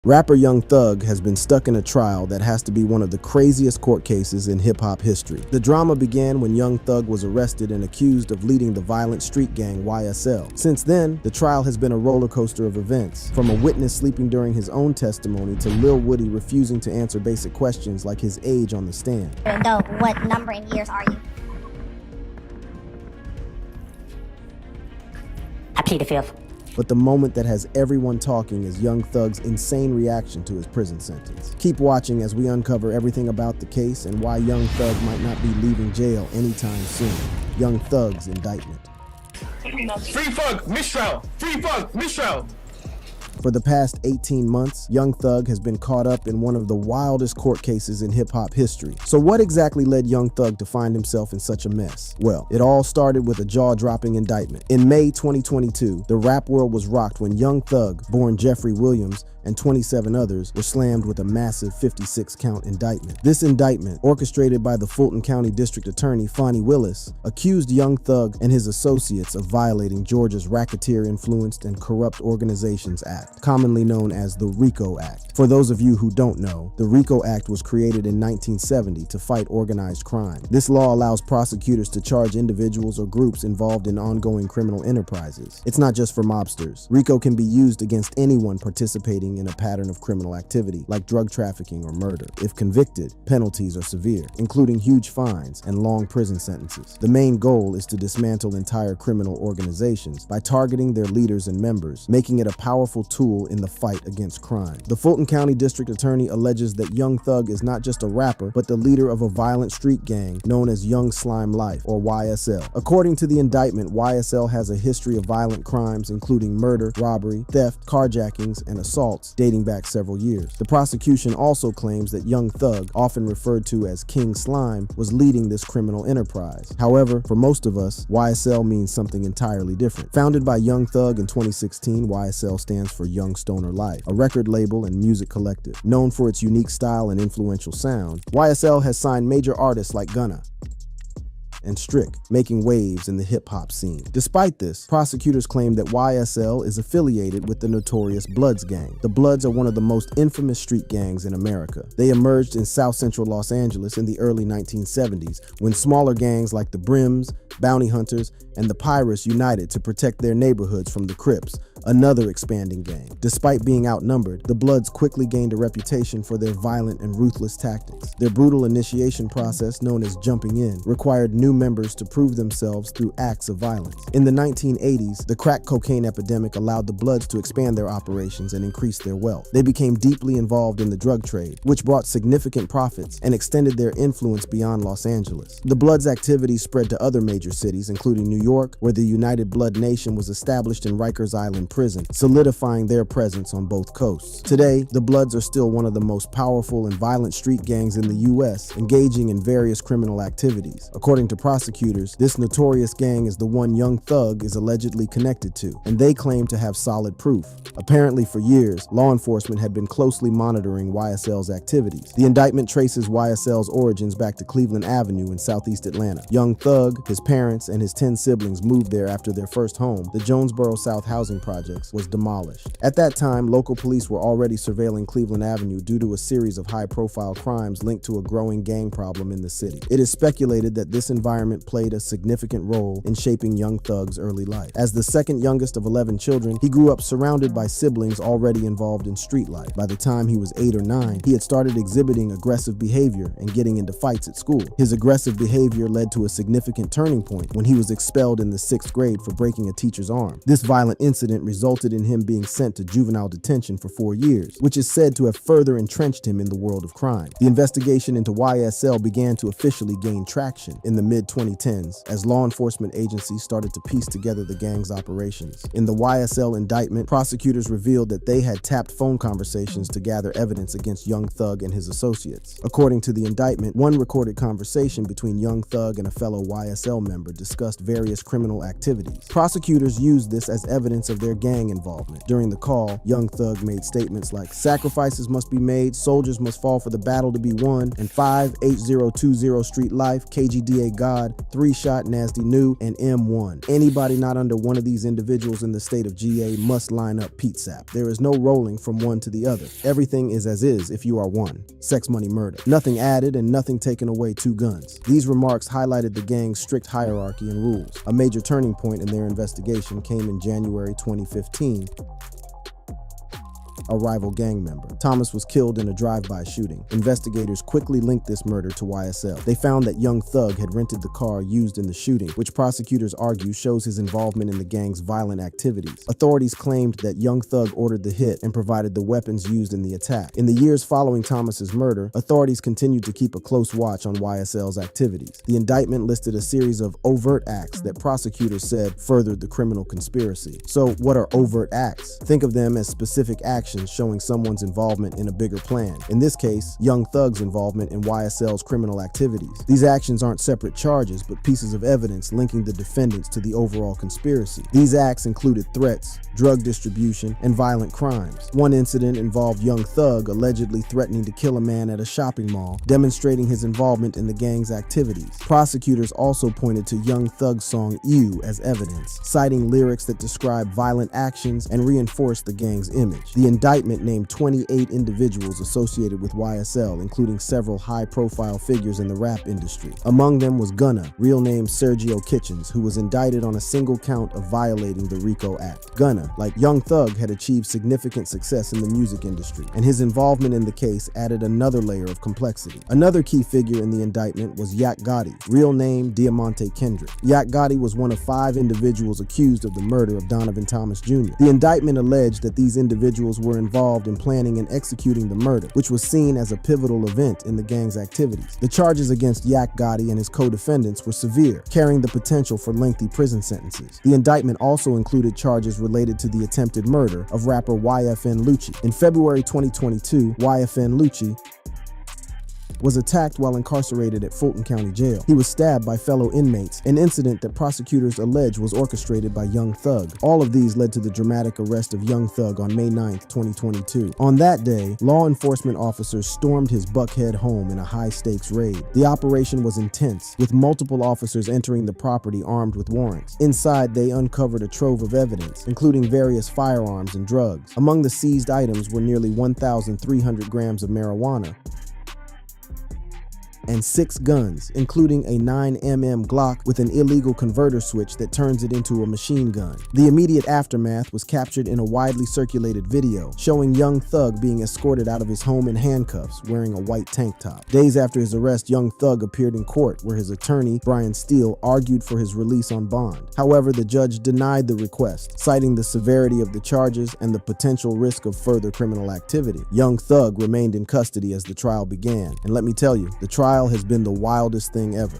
Rapper Young Thug has been stuck in a trial that has to be one of the craziest court cases in hip-hop history. The drama began when Young Thug was arrested and accused of leading the violent street gang YSL. Since then, the trial has been a roller coaster of events, from a witness sleeping during his own testimony to Lil Woody refusing to answer basic questions like his age on the stand. What number and years are you? I plead the fifth. But the moment that has everyone talking is Young Thug's insane reaction to his prison sentence. Keep watching as we uncover everything about the case and why Young Thug might not be leaving jail anytime soon. Young Thug's indictment. Free Thug, mistrial! Free Thug, mistrial! For the past 18 months, Young Thug has been caught up in one of the wildest court cases in hip-hop history. So what exactly led Young Thug to find himself in such a mess? Well, it all started with a jaw-dropping indictment. In May 2022, the rap world was rocked when Young Thug, born Jeffrey Williams, and 27 others were slammed with a massive 56-count indictment. This indictment, orchestrated by the Fulton County District Attorney Fonnie Willis, accused Young Thug and his associates of violating Georgia's Racketeer-Influenced and Corrupt Organizations Act, commonly known as the RICO Act. For those of you who don't know, the RICO Act was created in 1970 to fight organized crime. This law allows prosecutors to charge individuals or groups involved in ongoing criminal enterprises. It's not just for mobsters. RICO can be used against anyone participating in a pattern of criminal activity, like drug trafficking or murder. If convicted, penalties are severe, including huge fines and long prison sentences. The main goal is to dismantle entire criminal organizations by targeting their leaders and members, making it a powerful tool in the fight against crime. The Fulton County District Attorney alleges that Young Thug is not just a rapper, but the leader of a violent street gang known as Young Slime Life, or YSL. According to the indictment, YSL has a history of violent crimes, including murder, robbery, theft, carjackings, and assaults dating back several years. The prosecution also claims that Young Thug, often referred to as King Slime, was leading this criminal enterprise. However, for most of us, YSL means something entirely different. Founded by Young Thug in 2016, YSL stands for Young Stoner Life, a record label and music collective. Known for its unique style and influential sound, YSL has signed major artists like Gunna and Strick, making waves in the hip-hop scene. Despite this, prosecutors claim that YSL is affiliated with the notorious Bloods gang. The Bloods are one of the most infamous street gangs in America. They emerged in South Central Los Angeles in the early 1970s, when smaller gangs like the Brims, Bounty Hunters, and the Pirates united to protect their neighborhoods from the Crips, another expanding gang. Despite being outnumbered, the Bloods quickly gained a reputation for their violent and ruthless tactics. Their brutal initiation process, known as jumping in, required new members to prove themselves through acts of violence. In the 1980s, the crack cocaine epidemic allowed the Bloods to expand their operations and increase their wealth. They became deeply involved in the drug trade, which brought significant profits and extended their influence beyond Los Angeles. The Bloods' activities spread to other major cities, including New York, where the United Blood Nation was established in Rikers Island Prison, solidifying their presence on both coasts. Today, the Bloods are still one of the most powerful and violent street gangs in the U.S., engaging in various criminal activities. According to prosecutors, this notorious gang is the one Young Thug is allegedly connected to, and they claim to have solid proof. Apparently, for years, law enforcement had been closely monitoring YSL's activities. The indictment traces YSL's origins back to Cleveland Avenue in Southeast Atlanta. Young Thug, his parents, and his 10 siblings moved there after their first home, the Jonesboro South Housing Projects, was demolished. At that time, local police were already surveilling Cleveland Avenue due to a series of high-profile crimes linked to a growing gang problem in the city. It is speculated that this environment played a significant role in shaping Young Thug's early life. As the second youngest of 11 children, he grew up surrounded by siblings already involved in street life. By the time he was 8 or 9, he had started exhibiting aggressive behavior and getting into fights at school. His aggressive behavior led to a significant turning point when he was expelled in the 6th grade for breaking a teacher's arm. This violent incident resulted in him being sent to juvenile detention for 4 years, which is said to have further entrenched him in the world of crime. The investigation into YSL began to officially gain traction in the mid-2010s as law enforcement agencies started to piece together the gang's operations. In the YSL indictment, prosecutors revealed that they had tapped phone conversations to gather evidence against Young Thug and his associates. According to the indictment, one recorded conversation between Young Thug and a fellow YSL member discussed various criminal activities. Prosecutors used this as evidence of their gang involvement. During the call, Young Thug made statements like, "Sacrifices must be made, soldiers must fall for the battle to be won, and 58020 Street Life, KGDA God, 3-Shot Nasty New, and M1. Anybody not under one of these individuals in the state of GA must line up PSAP. There is no rolling from one to the other. Everything is as is if you are one. Sex, money, murder. Nothing added and nothing taken away, 2 guns." These remarks highlighted the gang's strict hierarchy and rules. A major turning point in their investigation came in January 2015. A rival gang member. Thomas was killed in a drive-by shooting. Investigators quickly linked this murder to YSL. They found that Young Thug had rented the car used in the shooting, which prosecutors argue shows his involvement in the gang's violent activities. Authorities claimed that Young Thug ordered the hit and provided the weapons used in the attack. In the years following Thomas's murder, authorities continued to keep a close watch on YSL's activities. The indictment listed a series of overt acts that prosecutors said furthered the criminal conspiracy. So, what are overt acts? Think of them as specific actions showing someone's involvement in a bigger plan. In this case, Young Thug's involvement in YSL's criminal activities. These actions aren't separate charges, but pieces of evidence linking the defendants to the overall conspiracy. These acts included threats, drug distribution, and violent crimes. One incident involved Young Thug allegedly threatening to kill a man at a shopping mall, demonstrating his involvement in the gang's activities. Prosecutors also pointed to Young Thug's song "You" as evidence, citing lyrics that describe violent actions and reinforced the gang's image. The indictment named 28 individuals associated with YSL, including several high-profile figures in the rap industry. Among them was Gunna, real name Sergio Kitchens, who was indicted on a single count of violating the RICO Act. Gunna, like Young Thug, had achieved significant success in the music industry, and his involvement in the case added another layer of complexity. Another key figure in the indictment was Yak Gotti, real name Diamante Kendrick. Yak Gotti was one of 5 individuals accused of the murder of Donovan Thomas Jr. The indictment alleged that these individuals were involved in planning and executing the murder, which was seen as a pivotal event in the gang's activities. The charges against Yak Gotti and his co-defendants were severe, carrying the potential for lengthy prison sentences. The indictment also included charges related to the attempted murder of rapper YFN Lucci. In February 2022, YFN Lucci was attacked while incarcerated at Fulton County Jail. He was stabbed by fellow inmates, an incident that prosecutors allege was orchestrated by Young Thug. All of these led to the dramatic arrest of Young Thug on May 9, 2022. On that day, law enforcement officers stormed his Buckhead home in a high-stakes raid. The operation was intense, with multiple officers entering the property armed with warrants. Inside, they uncovered a trove of evidence, including various firearms and drugs. Among the seized items were nearly 1,300 grams of marijuana, and 6 guns, including a 9mm Glock with an illegal converter switch that turns it into a machine gun. The immediate aftermath was captured in a widely circulated video showing Young Thug being escorted out of his home in handcuffs, wearing a white tank top. Days after his arrest, Young Thug appeared in court, where his attorney, Brian Steele, argued for his release on bond. However, the judge denied the request, citing the severity of the charges and the potential risk of further criminal activity. Young Thug remained in custody as the trial began, and let me tell you, the trial has been the wildest thing ever.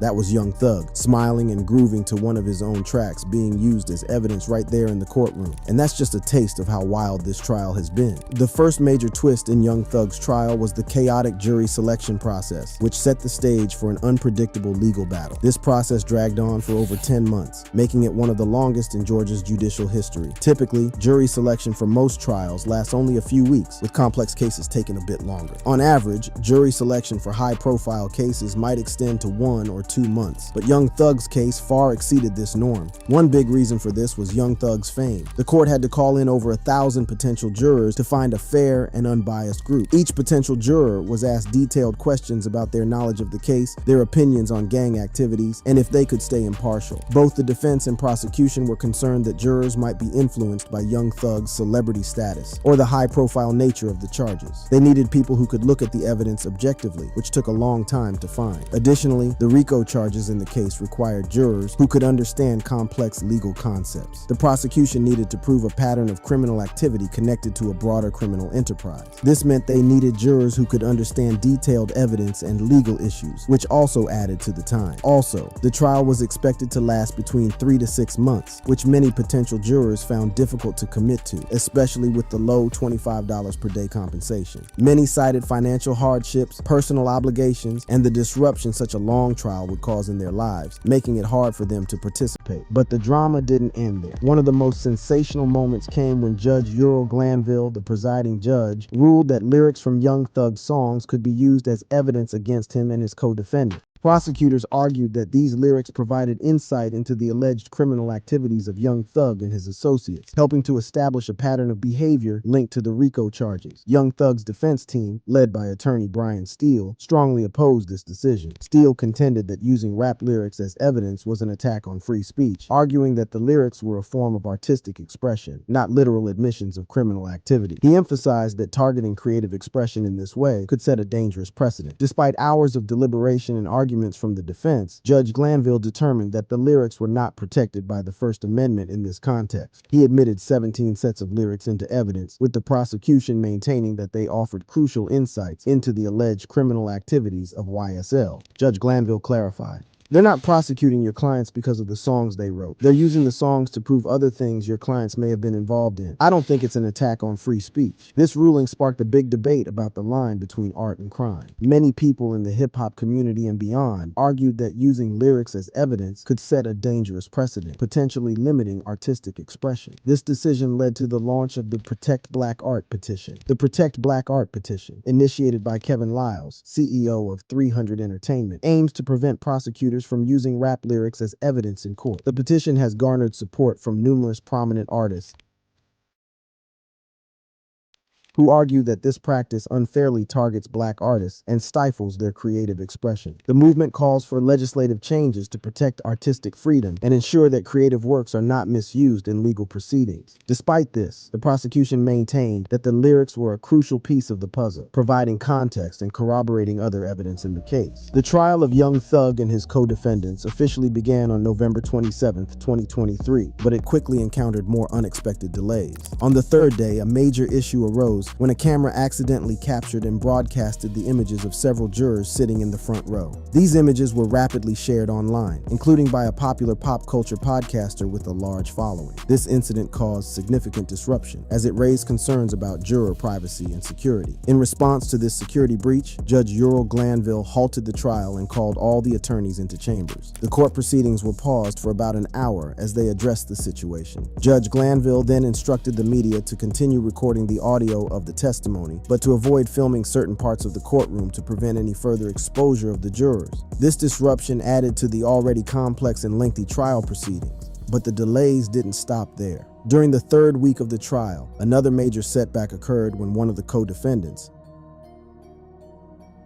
That was Young Thug, smiling and grooving to one of his own tracks being used as evidence right there in the courtroom. And that's just a taste of how wild this trial has been. The first major twist in Young Thug's trial was the chaotic jury selection process, which set the stage for an unpredictable legal battle. This process dragged on for over 10 months, making it one of the longest in Georgia's judicial history. Typically, jury selection for most trials lasts only a few weeks, with complex cases taking a bit longer. On average, jury selection for high-profile cases might extend to 1 or 2 months, but Young Thug's case far exceeded this norm. One big reason for this was Young Thug's fame. The court had to call in over 1,000 potential jurors to find a fair and unbiased group. Each potential juror was asked detailed questions about their knowledge of the case, their opinions on gang activities, and if they could stay impartial. Both the defense and prosecution were concerned that jurors might be influenced by Young Thug's celebrity status or the high-profile nature of the charges. They needed people who could look at the evidence objectively, which took a long time to find. Additionally, the RICO charges in the case required jurors who could understand complex legal concepts. The prosecution needed to prove a pattern of criminal activity connected to a broader criminal enterprise. This meant they needed jurors who could understand detailed evidence and legal issues, which also added to the time. Also, the trial was expected to last between 3 to 6 months, which many potential jurors found difficult to commit to, especially with the low $25 per day compensation. Many cited financial hardships, personal obligations, and the disruption such a long trial turmoil would cause in their lives, making it hard for them to participate. But the drama didn't end there. One of the most sensational moments came when Judge Ural Glanville, the presiding judge, ruled that lyrics from Young Thug's songs could be used as evidence against him and his co-defendant. Prosecutors argued that these lyrics provided insight into the alleged criminal activities of Young Thug and his associates, helping to establish a pattern of behavior linked to the RICO charges. Young Thug's defense team, led by attorney Brian Steele, strongly opposed this decision. Steele contended that using rap lyrics as evidence was an attack on free speech, arguing that the lyrics were a form of artistic expression, not literal admissions of criminal activity. He emphasized that targeting creative expression in this way could set a dangerous precedent. Despite hours of deliberation and arguments from the defense, Judge Glanville determined that the lyrics were not protected by the First Amendment in this context. He admitted 17 sets of lyrics into evidence, with the prosecution maintaining that they offered crucial insights into the alleged criminal activities of YSL. Judge Glanville clarified, "They're not prosecuting your clients because of the songs they wrote. They're using the songs to prove other things your clients may have been involved in. I don't think it's an attack on free speech." This ruling sparked a big debate about the line between art and crime. Many people in the hip-hop community and beyond argued that using lyrics as evidence could set a dangerous precedent, potentially limiting artistic expression. This decision led to the launch of the Protect Black Art petition. The Protect Black Art petition, initiated by Kevin Liles, CEO of 300 Entertainment, aims to prevent prosecutors from using rap lyrics as evidence in court. The petition has garnered support from numerous prominent artists who argue that this practice unfairly targets black artists and stifles their creative expression. The movement calls for legislative changes to protect artistic freedom and ensure that creative works are not misused in legal proceedings. Despite this, the prosecution maintained that the lyrics were a crucial piece of the puzzle, providing context and corroborating other evidence in the case. The trial of Young Thug and his co-defendants officially began on November 27, 2023, but it quickly encountered more unexpected delays. On the third day, a major issue arose when a camera accidentally captured and broadcasted the images of several jurors sitting in the front row. These images were rapidly shared online, including by a popular pop culture podcaster with a large following. This incident caused significant disruption, as it raised concerns about juror privacy and security. In response to this security breach, Judge Ural Glanville halted the trial and called all the attorneys into chambers. The court proceedings were paused for about an hour as they addressed the situation. Judge Glanville then instructed the media to continue recording the audio of the testimony, but to avoid filming certain parts of the courtroom to prevent any further exposure of the jurors. This disruption added to the already complex and lengthy trial proceedings. But the delays didn't stop there. During the third week of the trial, another major setback occurred when one of the co-defendants,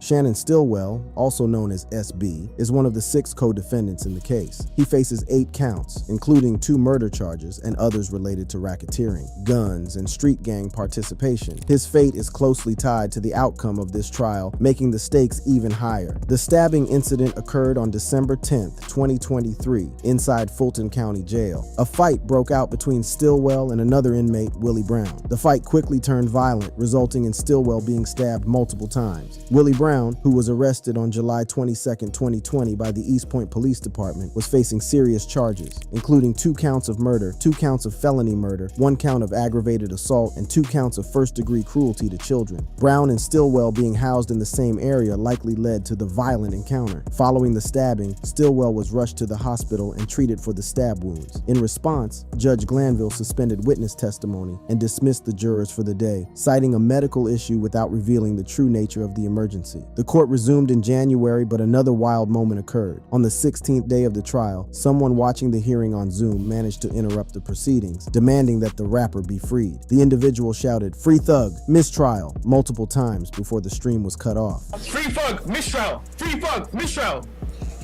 Shannon Stillwell, also known as SB, is one of the 6 co-defendants in the case. He faces 8 counts, including 2 murder charges and others related to racketeering, guns, and street gang participation. His fate is closely tied to the outcome of this trial, making the stakes even higher. The stabbing incident occurred on December 10, 2023, inside Fulton County Jail. A fight broke out between Stillwell and another inmate, Willie Brown. The fight quickly turned violent, resulting in Stillwell being stabbed multiple times. Willie Brown, who was arrested on July 22, 2020 by the East Point Police Department, was facing serious charges, including 2 counts of murder, 2 counts of felony murder, 1 count of aggravated assault, and 2 counts of first-degree cruelty to children. Brown and Stillwell being housed in the same area likely led to the violent encounter. Following the stabbing, Stillwell was rushed to the hospital and treated for the stab wounds. In response, Judge Glanville suspended witness testimony and dismissed the jurors for the day, citing a medical issue without revealing the true nature of the emergency. The court resumed in January, but another wild moment occurred. On the 16th day of the trial, someone watching the hearing on Zoom managed to interrupt the proceedings, demanding that the rapper be freed. The individual shouted, "Free Thug, mistrial," multiple times before the stream was cut off. Free Thug, mistrial. Free Thug, mistrial.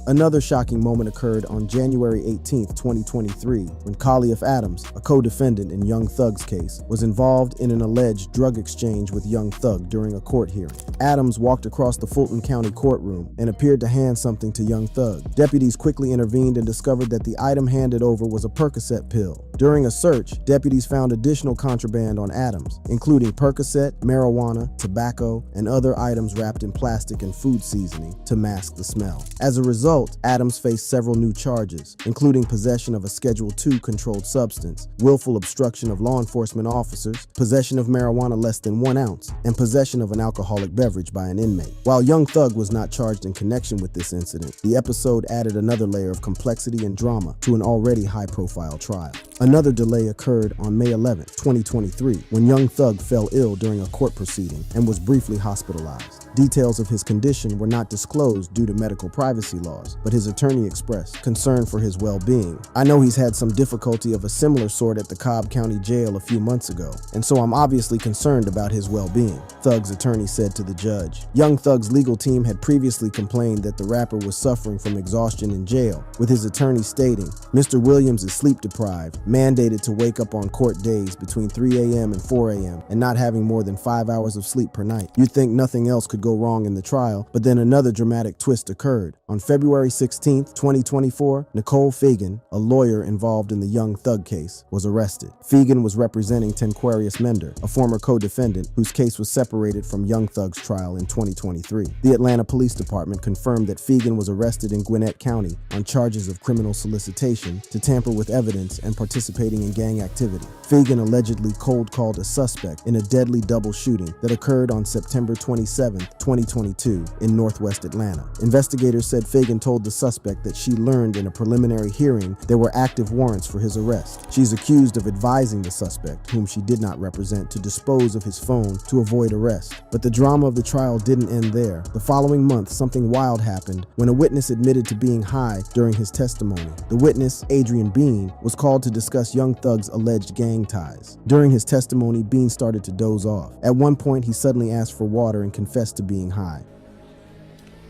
Another shocking moment occurred on January 18, 2023, when Khalif Adams, a co-defendant in Young Thug's case, was involved in an alleged drug exchange with Young Thug during a court hearing. Adams walked across the Fulton County courtroom and appeared to hand something to Young Thug. Deputies quickly intervened and discovered that the item handed over was a Percocet pill. During a search, deputies found additional contraband on Adams, including Percocet, marijuana, tobacco, and other items wrapped in plastic and food seasoning to mask the smell. As a result, Adams faced several new charges, including possession of a Schedule II controlled substance, willful obstruction of law enforcement officers, possession of marijuana less than 1 ounce, and possession of an alcoholic beverage by an inmate. While Young Thug was not charged in connection with this incident, the episode added another layer of complexity and drama to an already high-profile trial. Another delay occurred on May 11, 2023, when Young Thug fell ill during a court proceeding and was briefly hospitalized. Details of his condition were not disclosed due to medical privacy laws, but his attorney expressed concern for his well-being. "I know he's had some difficulty of a similar sort at the Cobb County Jail a few months ago, and so I'm obviously concerned about his well-being," Thug's attorney said to the judge. Young Thug's legal team had previously complained that the rapper was suffering from exhaustion in jail, with his attorney stating, "Mr. Williams is sleep-deprived, mandated to wake up on court days between 3 a.m. and 4 a.m. and not having more than 5 hours of sleep per night. You'd think nothing else could go wrong in the trial, but then another dramatic twist occurred. On February 16, 2024, Nicole Fagan, a lawyer involved in the Young Thug case, was arrested. Fagan was representing Tenquarius Mender, a former co-defendant whose case was separated from Young Thug's trial in 2023. The Atlanta Police Department confirmed that Fagan was arrested in Gwinnett County on charges of criminal solicitation to tamper with evidence and participating in gang activity. Fagan allegedly cold-called a suspect in a deadly double shooting that occurred on September 27, 2022 in Northwest Atlanta. Investigators said Fagan told the suspect that she learned in a preliminary hearing there were active warrants for his arrest. She's accused of advising the suspect, whom she did not represent, to dispose of his phone to avoid arrest. But the drama of the trial didn't end there. The following month, something wild happened when a witness admitted to being high during his testimony. The witness, Adrian Bean, was called to discuss Young Thug's alleged gang ties. During his testimony, Bean started to doze off. At one point, he suddenly asked for water and confessed to being high.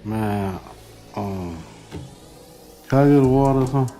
Man, can I get a water or something?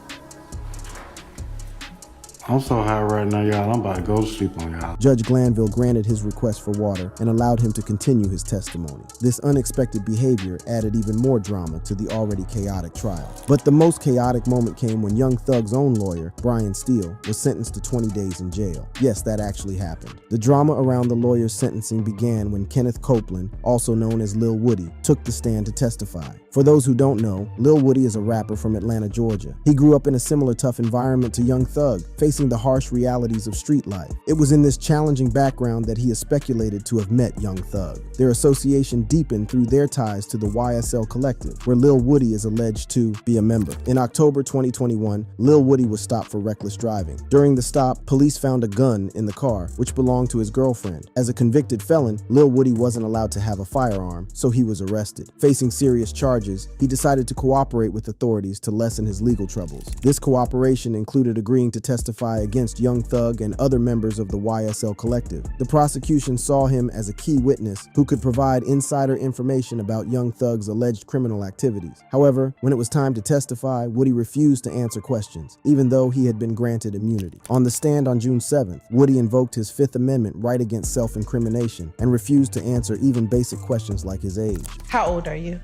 I'm so high right now, y'all. I'm about to go to sleep on y'all. Judge Glanville granted his request for water and allowed him to continue his testimony. This unexpected behavior added even more drama to the already chaotic trial. But the most chaotic moment came when Young Thug's own lawyer, Brian Steele, was sentenced to 20 days in jail. Yes, that actually happened. The drama around the lawyer's sentencing began when Kenneth Copeland, also known as Lil Woody, took the stand to testify. For those who don't know, Lil Woody is a rapper from Atlanta, Georgia. He grew up in a similar tough environment to Young Thug, facing the harsh realities of street life. It was in this challenging background that he is speculated to have met Young Thug. Their association deepened through their ties to the YSL Collective, where Lil Woody is alleged to be a member. In October 2021, Lil Woody was stopped for reckless driving. During the stop, police found a gun in the car, which belonged to his girlfriend. As a convicted felon, Lil Woody wasn't allowed to have a firearm, so he was arrested. Facing serious charges, he decided to cooperate with authorities to lessen his legal troubles. This cooperation included agreeing to testify against Young Thug and other members of the YSL Collective. The prosecution saw him as a key witness who could provide insider information about Young Thug's alleged criminal activities. However, when it was time to testify, Woody refused to answer questions, even though he had been granted immunity. On the stand on June 7th, Woody invoked his Fifth Amendment right against self-incrimination and refused to answer even basic questions like his age. How old are you?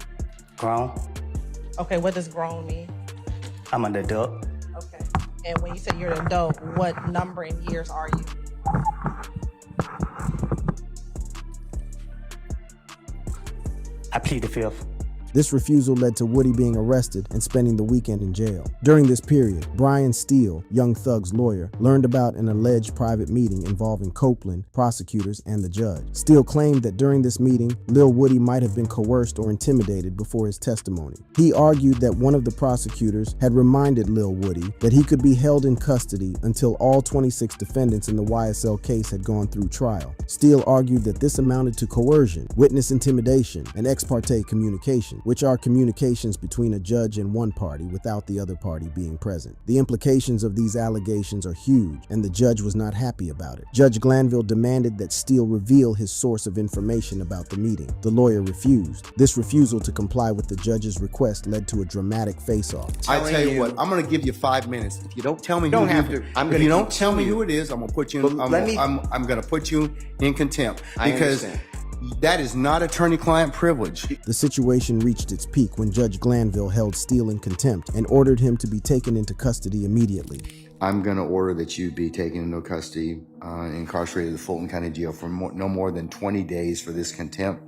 Grown? Okay, what does grown mean? I'm an adult. Okay. And when you say you're an adult, what number in years are you? I plead the fifth. This refusal led to Woody being arrested and spending the weekend in jail. During this period, Brian Steele, Young Thug's lawyer, learned about an alleged private meeting involving Copeland, prosecutors, and the judge. Steele claimed that during this meeting, Lil Woody might have been coerced or intimidated before his testimony. He argued that one of the prosecutors had reminded Lil Woody that he could be held in custody until all 26 defendants in the YSL case had gone through trial. Steele argued that this amounted to coercion, witness intimidation, and ex parte communication, which are communications between a judge and one party without the other party being present. The implications of these allegations are huge, and the judge was not happy about it. Judge Glanville demanded that Steele reveal his source of information about the meeting. The lawyer refused. This refusal to comply with the judge's request led to a dramatic face-off. I tell you what, I'm going to give you 5 minutes. If you don't tell me Don't who have it is, to. if you don't tell me who it is, I'm going to put you in, I'm going to put you in contempt because that is not attorney-client privilege. The situation reached its peak when Judge Glanville held Steele in contempt and ordered him to be taken into custody immediately. I'm going to order that you be taken into custody, incarcerated at the Fulton County Jail for no more than 20 days for this contempt.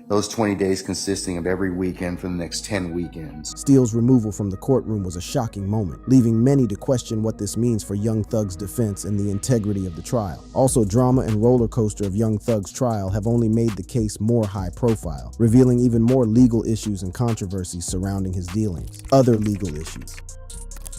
Those 20 days consisting of every weekend for the next 10 weekends. Steele's removal from the courtroom was a shocking moment, leaving many to question what this means for Young Thug's defense and the integrity of the trial. Also, drama and roller coaster of Young Thug's trial have only made the case more high profile, revealing even more legal issues and controversies surrounding his dealings. Other legal issues.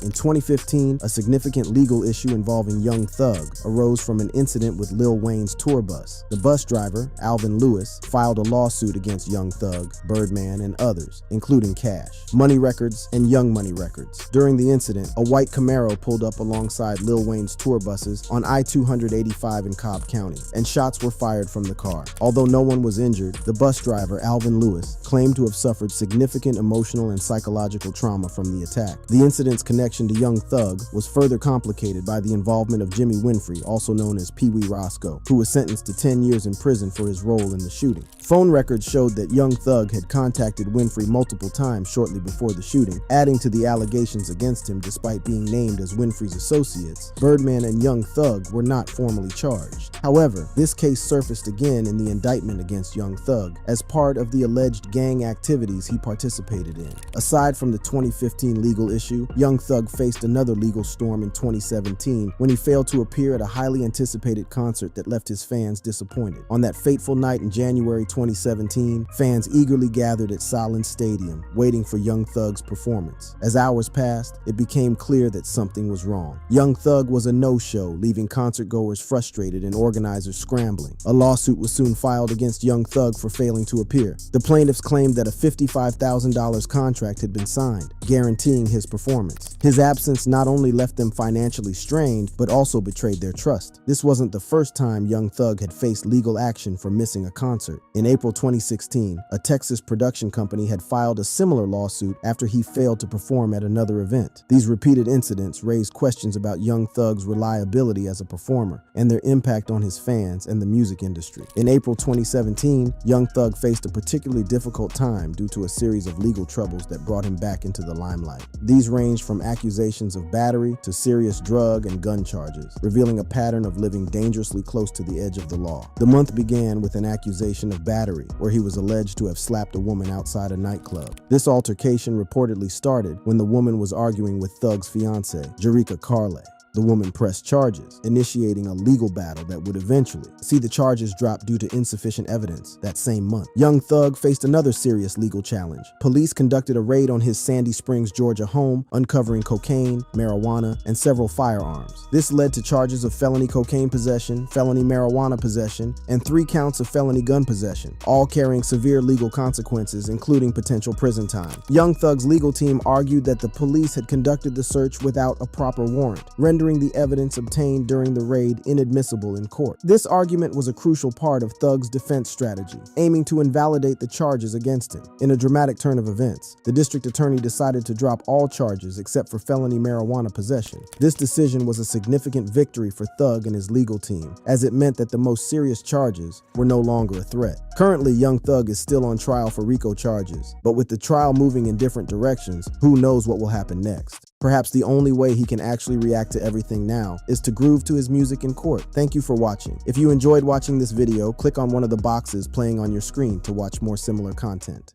In 2015, a significant legal issue involving Young Thug arose from an incident with Lil Wayne's tour bus. The bus driver, Alvin Lewis, filed a lawsuit against Young Thug, Birdman, and others, including Cash, Money Records, and Young Money Records. During the incident, a white Camaro pulled up alongside Lil Wayne's tour buses on I-285 in Cobb County, and shots were fired from the car. Although no one was injured, the bus driver, Alvin Lewis, claimed to have suffered significant emotional and psychological trauma from the attack. The incident's connection to Young Thug was further complicated by the involvement of Jimmy Winfrey, also known as Pee Wee Roscoe, who was sentenced to 10 years in prison for his role in the shooting. Phone records showed that Young Thug had contacted Winfrey multiple times shortly before the shooting, adding to the allegations against him despite being named as Winfrey's associates. Birdman and Young Thug were not formally charged. However, this case surfaced again in the indictment against Young Thug as part of the alleged gang activities he participated in. Aside from the 2015 legal issue, Young Thug faced another legal storm in 2017 when he failed to appear at a highly anticipated concert that left his fans disappointed. On that fateful night in January 2017, fans eagerly gathered at Solon Stadium, waiting for Young Thug's performance. As hours passed, it became clear that something was wrong. Young Thug was a no-show, leaving concertgoers frustrated and organizers scrambling. A lawsuit was soon filed against Young Thug for failing to appear. The plaintiffs claimed that a $55,000 contract had been signed, guaranteeing his performance. His absence not only left them financially strained, but also betrayed their trust. This wasn't the first time Young Thug had faced legal action for missing a concert. In April 2016, a Texas production company had filed a similar lawsuit after he failed to perform at another event. These repeated incidents raised questions about Young Thug's reliability as a performer and their impact on his fans and the music industry. In April 2017, Young Thug faced a particularly difficult time due to a series of legal troubles that brought him back into the limelight. These ranged from accusations of battery to serious drug and gun charges, revealing a pattern of living dangerously close to the edge of the law. The month began with an accusation of battery, where he was alleged to have slapped a woman outside a nightclub. This altercation reportedly started when the woman was arguing with Thug's fiancée, Jerrica Carley. The woman pressed charges, initiating a legal battle that would eventually see the charges drop due to insufficient evidence that same month. Young Thug faced another serious legal challenge. Police conducted a raid on his Sandy Springs, Georgia home, uncovering cocaine, marijuana, and several firearms. This led to charges of felony cocaine possession, felony marijuana possession, and 3 counts of felony gun possession, all carrying severe legal consequences, including potential prison time. Young Thug's legal team argued that the police had conducted the search without a proper warrant, rendering the evidence obtained during the raid inadmissible in court. This argument was a crucial part of Thug's defense strategy, aiming to invalidate the charges against him. In a dramatic turn of events, the district attorney decided to drop all charges except for felony marijuana possession. This decision was a significant victory for Thug and his legal team, as it meant that the most serious charges were no longer a threat. Currently, Young Thug is still on trial for RICO charges, but with the trial moving in different directions, who knows what will happen next. Perhaps the only way he can actually react to everything now is to groove to his music in court. Thank you for watching. If you enjoyed watching this video, click on one of the boxes playing on your screen to watch more similar content.